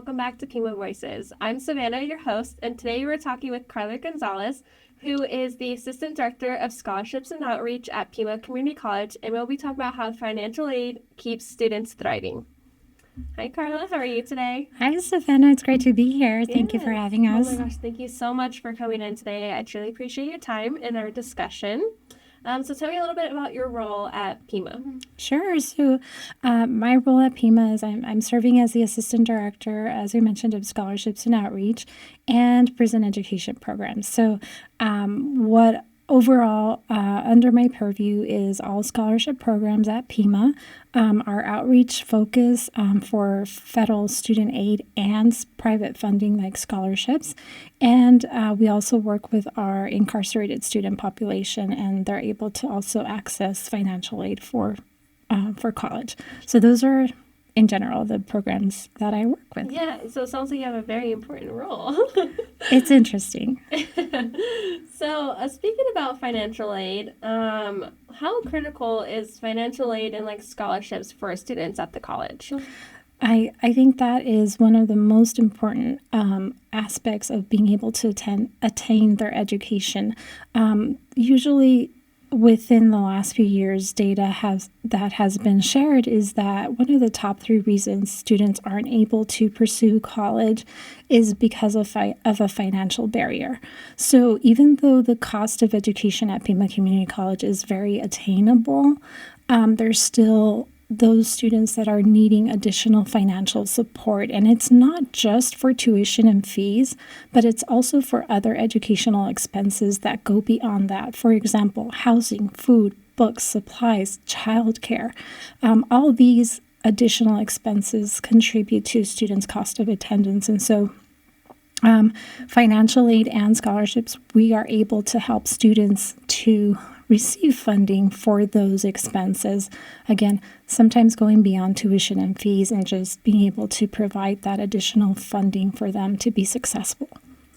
welcome back to Pima Voices. I'm Savannah, your host, and today we're talking with Karla Gonzalez, who is the Assistant Director of Scholarships and Outreach at Pima Community College, and we'll be talking about how financial aid keeps students thriving. Hi, Karla. How are you today? Hi, Savannah. It's great to be here. Thank you for having us. Oh my gosh, thank you so much for coming in today. I truly appreciate your time in our discussion. So tell me a little bit about your role at Pima. Sure. So my role at Pima is I'm serving as the Assistant Director, as we mentioned, of Scholarships and Outreach and Prison Education Programs. So what overall, under my purview is all scholarship programs at Pima, our outreach focus for federal student aid and private funding like scholarships. And we also work with our incarcerated student population, and they're able to also access financial aid for college. So those are, in general, the programs that I work with. Yeah, so it sounds like you have a very important role. It's interesting. So speaking about financial aid, how critical is financial aid and like scholarships for students at the college? I think that is one of the most important aspects of being able to attain their education. Usually, within the last few years, data that has been shared is that one of the top 3 reasons students aren't able to pursue college is because of a financial barrier. So even though the cost of education at Pima Community College is very attainable, there's still those students that are needing additional financial support. And it's not just for tuition and fees, but it's also for other educational expenses that go beyond that. For example, housing, food, books, supplies, childcare. All these additional expenses contribute to students' cost of attendance. And so financial aid and scholarships, we are able to help students to receive funding for those expenses. Again, sometimes going beyond tuition and fees and just being able to provide that additional funding for them to be successful.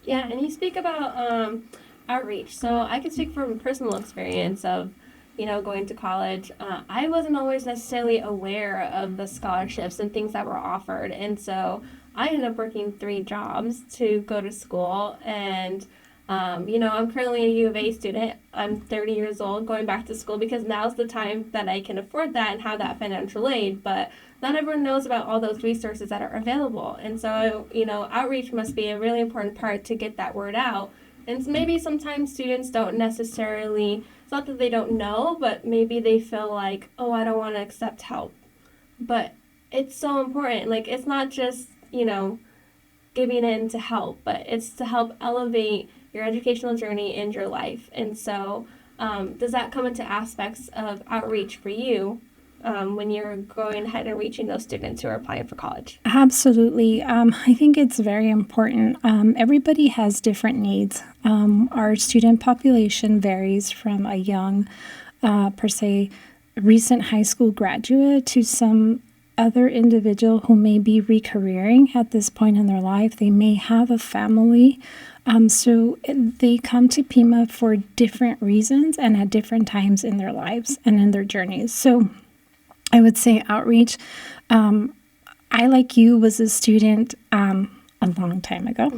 Yeah, and you speak about outreach. So I can speak from personal experience of, going to college. I wasn't always necessarily aware of the scholarships and things that were offered. And so I ended up working 3 jobs to go to school. And I'm currently a U of A student. I'm 30 years old, going back to school because now's the time that I can afford that and have that financial aid. But not everyone knows about all those resources that are available. And so, outreach must be a really important part to get that word out. And maybe sometimes students don't necessarily, it's not that they don't know, but maybe they feel like, oh, I don't want to accept help. But it's so important. Like, it's not just, giving in to help, but it's to help elevate your educational journey and your life. And so does that come into aspects of outreach for you when you're going ahead and reaching those students who are applying for college? Absolutely. I think it's very important. Everybody has different needs. Our student population varies from a young, per se, recent high school graduate to some other individual who may be recareering at this point in their life. They may have a family. So they come to Pima for different reasons and at different times in their lives and in their journeys. So I would say outreach. I, like you, was a student a long time ago.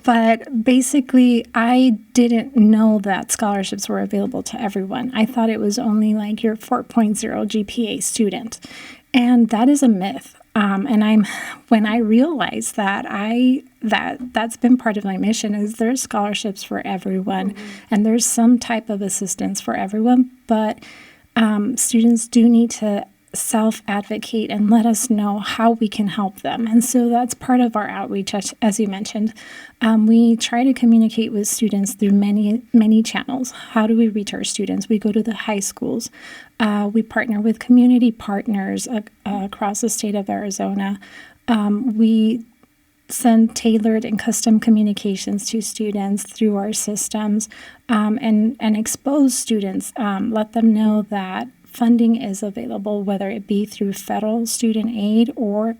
But basically, I didn't know that scholarships were available to everyone. I thought it was only like your 4.0 GPA student. And that is a myth. And when I realized that, that's been part of my mission is there's scholarships for everyone, and there's some type of assistance for everyone. But students do need to self-advocate and let us know how we can help them. And so that's part of our outreach, as you mentioned. We try to communicate with students through many, many channels. How do we reach our students? We go to the high schools. We partner with community partners across the state of Arizona. We send tailored and custom communications to students through our systems and expose students, let them know that funding is available, whether it be through federal student aid or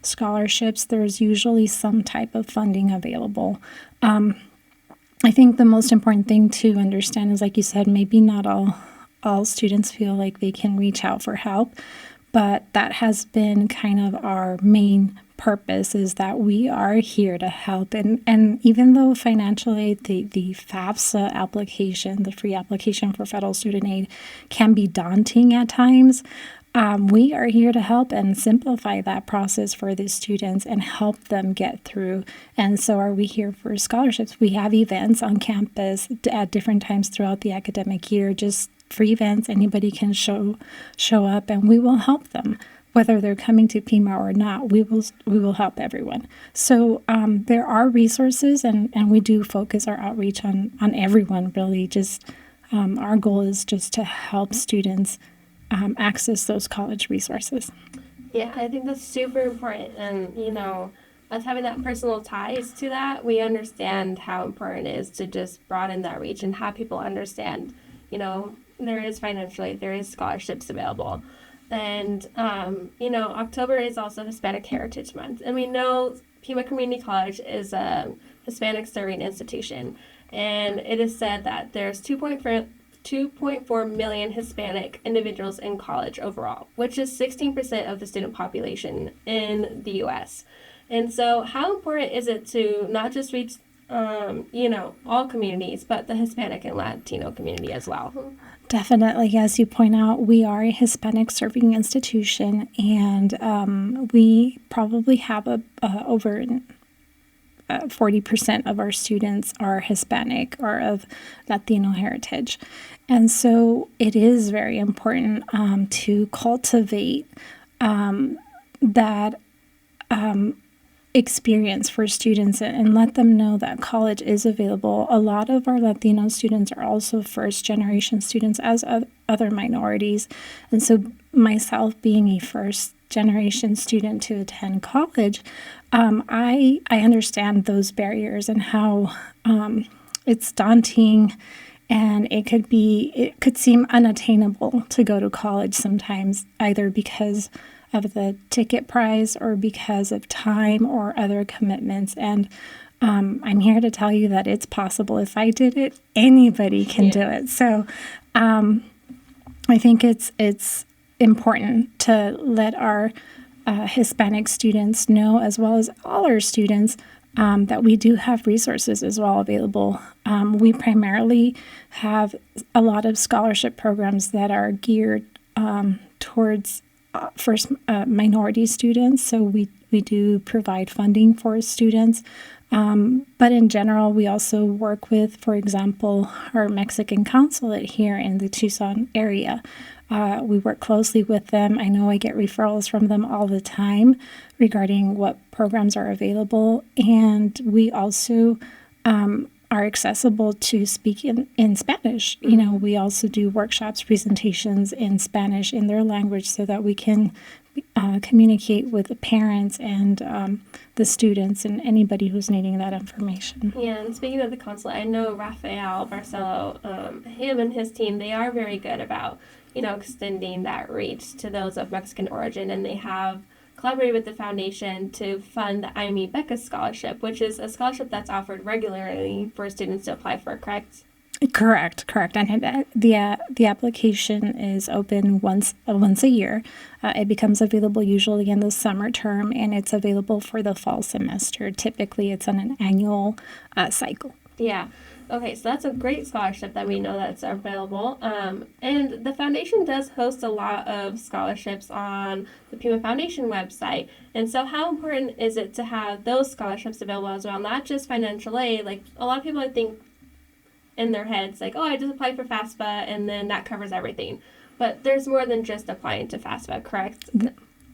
scholarships. There's usually some type of funding available. I think the most important thing to understand is, like you said, maybe not all students feel like they can reach out for help, but that has been kind of our main purpose is that we are here to help. And even though financial aid, the FAFSA application, the free application for federal student aid, can be daunting at times, we are here to help and simplify that process for the students and help them get through. And so are we here for scholarships? We have events on campus at different times throughout the academic year, just free events. Anybody can show up, and we will help them. Whether they're coming to Pima or not, we will help everyone. So there are resources, and we do focus our outreach on everyone, really. Just our goal is just to help students access those college resources. Yeah, I think that's super important. And, us having that personal ties to that, we understand how important it is to just broaden that reach and have people understand, there is financial aid, there is scholarships available. And, October is also Hispanic Heritage Month. And we know Pima Community College is a Hispanic serving institution. And it is said that there's 2.4 million Hispanic individuals in college overall, which is 16% of the student population in the U.S. And so how important is it to not just reach, all communities, but the Hispanic and Latino community as well? Definitely. As you point out, we are a Hispanic serving institution, and we probably have over 40% of our students are Hispanic or of Latino heritage. And so it is very important to cultivate that experience for students and let them know that college is available. A lot of our Latino students are also first generation students as other minorities. And so myself being a first generation student to attend college, I understand those barriers and how it's daunting, and it could seem unattainable to go to college sometimes, either because of the ticket price or because of time or other commitments. And I'm here to tell you that it's possible. If I did it, anybody can do it. So I think it's important to let our Hispanic students know, as well as all our students, that we do have resources as well available. We primarily have a lot of scholarship programs that are geared towards first minority students. So we do provide funding for students. But in general, we also work with, for example, our Mexican consulate here in the Tucson area. We work closely with them. I know I get referrals from them all the time regarding what programs are available. And we also are accessible to speak in Spanish. We also do workshops, presentations in Spanish in their language so that we can communicate with the parents and the students and anybody who's needing that information. Yeah, and speaking of the consulate, I know Rafael Barcelo, him and his team, they are very good about, extending that reach to those of Mexican origin, and they have collaborated with the foundation to fund the IME Becca Scholarship, which is a scholarship that's offered regularly for students to apply for, correct? Correct. And the application is open once a year. It becomes available usually in the summer term, and it's available for the fall semester. Typically, it's on an annual cycle. Yeah. Okay, so that's a great scholarship that we know that's available. And the foundation does host a lot of scholarships on the Pima Foundation website. And so how important is it to have those scholarships available as well? Not just financial aid. Like, a lot of people, I think, in their heads, like, I just applied for FAFSA and then that covers everything. But there's more than just applying to FAFSA, correct?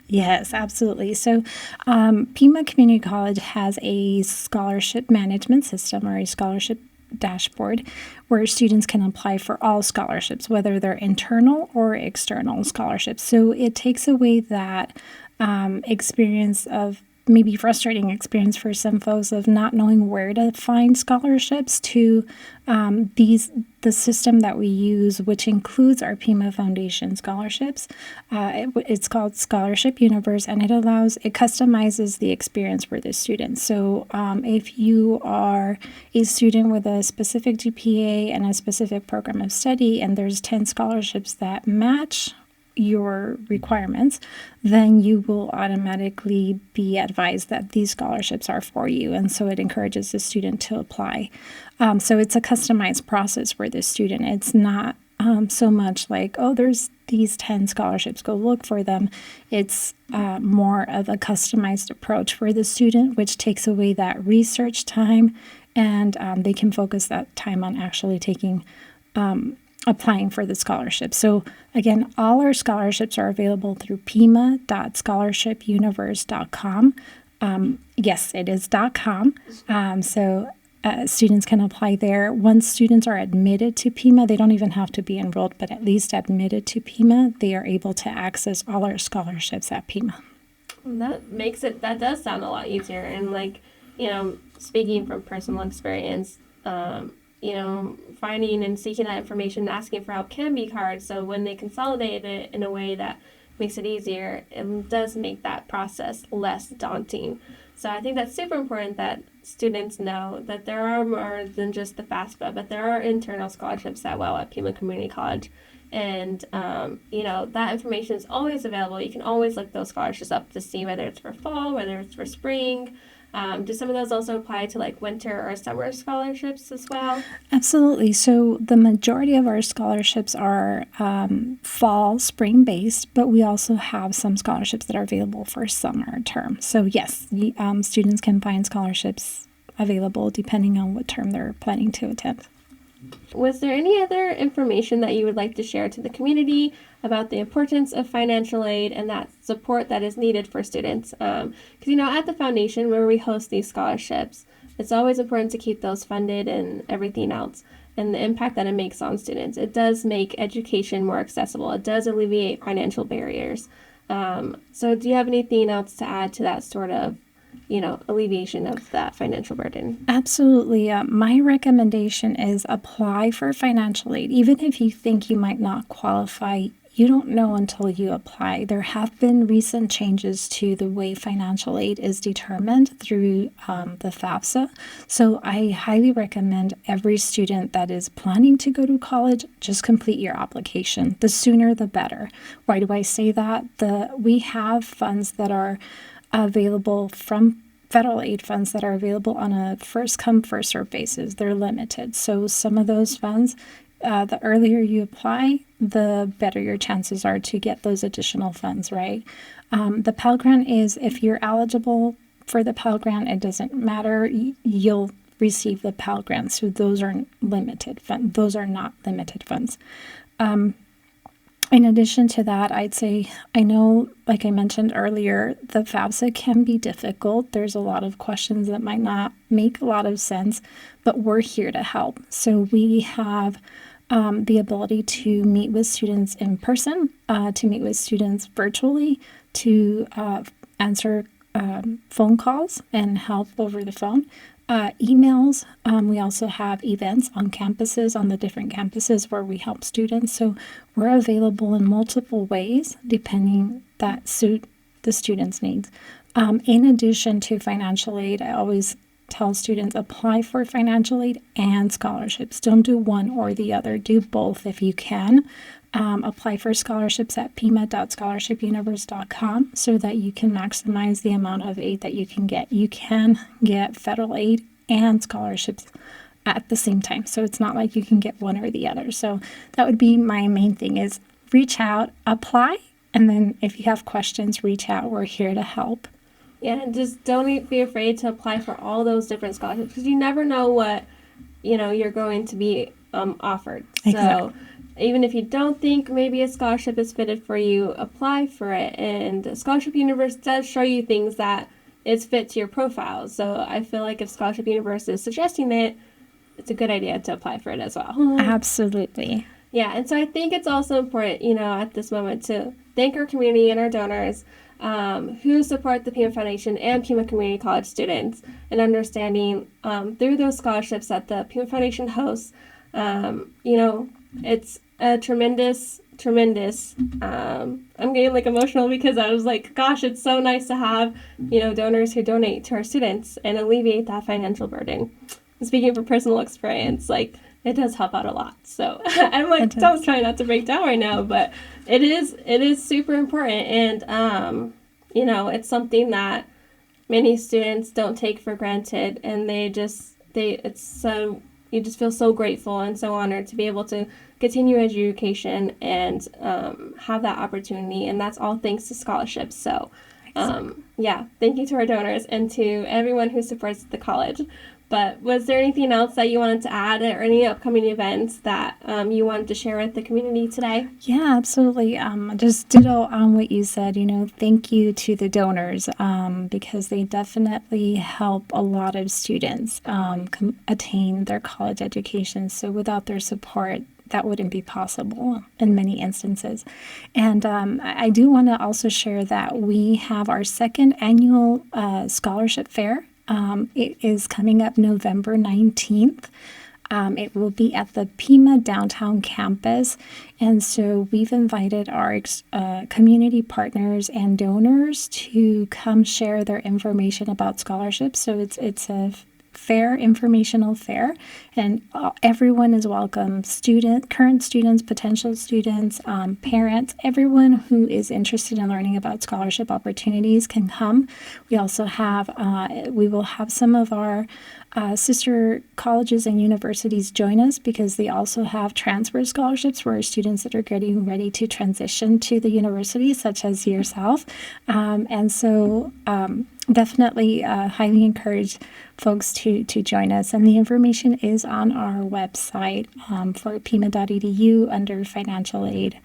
Yes, absolutely. So Pima Community College has a scholarship management system, or a scholarship dashboard, where students can apply for all scholarships, whether they're internal or external scholarships. So it takes away that experience of maybe frustrating experience for some folks of not knowing where to find scholarships to the system that we use, which includes our Pima Foundation scholarships. It's called Scholarship Universe, and it customizes the experience for the student. So if you are a student with a specific GPA and a specific program of study, and there's 10 scholarships that match your requirements, then you will automatically be advised that these scholarships are for you. And so it encourages the student to apply. So it's a customized process for the student. It's not so much like, oh, there's these 10 scholarships, go look for them. It's more of a customized approach for the student, which takes away that research time, and they can focus that time on actually applying for the scholarship. So again, all our scholarships are available through pima.scholarshipuniverse.com. Yes, it is .com. So students can apply there. Once students are admitted to Pima, they don't even have to be enrolled, but at least admitted to Pima, they are able to access all our scholarships at Pima. That does sound a lot easier. And like, speaking from personal experience, finding and seeking that information, asking for help can be hard. So when they consolidate it in a way that makes it easier, it does make that process less daunting. So I think that's super important that students know that there are more than just the FAFSA, but there are internal scholarships at Pima Community College. And, that information is always available. You can always look those scholarships up to see whether it's for fall, whether it's for spring. Do some of those also apply to like winter or summer scholarships as well? Absolutely. So the majority of our scholarships are fall, spring based, but we also have some scholarships that are available for summer term. So yes, students can find scholarships available depending on what term they're planning to attend. Was there any other information that you would like to share to the community about the importance of financial aid and that support that is needed for students? Because, at the foundation where we host these scholarships, it's always important to keep those funded and everything else, and the impact that it makes on students. It does make education more accessible. It does alleviate financial barriers. So do you have anything else to add to that sort of alleviation of that financial burden? Absolutely. My recommendation is apply for financial aid. Even if you think you might not qualify, you don't know until you apply. There have been recent changes to the way financial aid is determined through the FAFSA. So I highly recommend every student that is planning to go to college, just complete your application. The sooner, the better. Why do I say that? We have funds that are available from federal aid funds that are available on a first come, first served basis. They're limited. So some of those funds, the earlier you apply, the better your chances are to get those additional funds, right? The Pell Grant is, if you're eligible for the Pell Grant, it doesn't matter. You'll receive the Pell Grant. So those are limited funds. Those are not limited funds. In addition to that, I'd say, I know, like I mentioned earlier, the FAFSA can be difficult. There's a lot of questions that might not make a lot of sense, but we're here to help. So we have the ability to meet with students in person, to meet with students virtually, to answer phone calls and help over the phone. Emails. We also have events on campuses, on the different campuses where we help students. So we're available in multiple ways, depending that suit the students' needs. In addition to financial aid, I always tell students apply for financial aid and scholarships. Don't do one or the other. Do both if you can. Apply for scholarships at pima.scholarshipuniverse.com so that you can maximize the amount of aid that you can get. You can get federal aid and scholarships at the same time. So it's not like you can get one or the other. So that would be my main thing is reach out, apply, and then if you have questions, reach out. We're here to help. Yeah, and just don't be afraid to apply for all those different scholarships because you never know what, you're going to be offered. Exactly. So even if you don't think maybe a scholarship is fitted for you, apply for it. And Scholarship Universe does show you things that is fit to your profile. So I feel like if Scholarship Universe is suggesting it, it's a good idea to apply for it as well. Absolutely. Yeah, and so I think it's also important, at this moment to thank our community and our donors who support the Pima Foundation and Pima Community College students and understanding through those scholarships that the Pima Foundation hosts. It's a tremendous, I'm getting like emotional because I was like, gosh, it's so nice to have, donors who donate to our students and alleviate that financial burden. And speaking from personal experience, like it does help out a lot. So I'm like, I was trying not to break down right now, but it is super important. And, you know, it's something that many students don't take for granted, and it's so, you just feel so grateful and so honored to be able to continue education and have that opportunity. And that's all thanks to scholarships. So, yeah, thank you to our donors and to everyone who supports the college. But was there anything else that you wanted to add, or any upcoming events that you wanted to share with the community today? Yeah, absolutely. Just ditto on what you said. You know, thank you to the donors because they definitely help a lot of students attain their college education. So without their support, that wouldn't be possible in many instances. And I do want to also share that we have our second annual scholarship fair. It is coming up November 19th. It will be at the Pima downtown campus. And so we've invited our community partners and donors to come share their information about scholarships. So it's a fair, informational fair, and everyone is welcome. Current students, potential students, parents, everyone who is interested in learning about scholarship opportunities can come. We also have, we will have some of our sister colleges and universities join us because they also have transfer scholarships for students that are getting ready to transition to the university, such as yourself. And so definitely highly encourage folks to join us. And the information is on our website for pima.edu under financial aid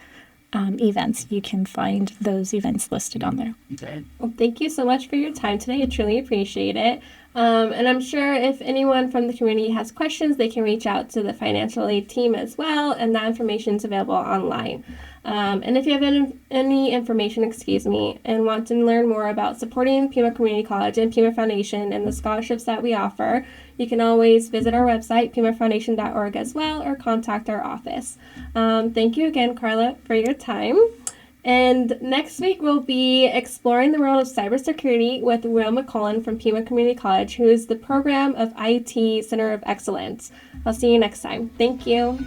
events. You can find those events listed on there. Okay. Well, thank you so much for your time today. I truly appreciate it. And I'm sure if anyone from the community has questions, they can reach out to the financial aid team as well, and that information is available online. And if you have any information, and want to learn more about supporting Pima Community College and Pima Foundation and the scholarships that we offer, you can always visit our website, pimafoundation.org as well, or contact our office. Thank you again, Karla, for your time. And next week, we'll be exploring the world of cybersecurity with Will McCullen from Pima Community College, who is the Program of IT Center of Excellence. I'll see you next time. Thank you.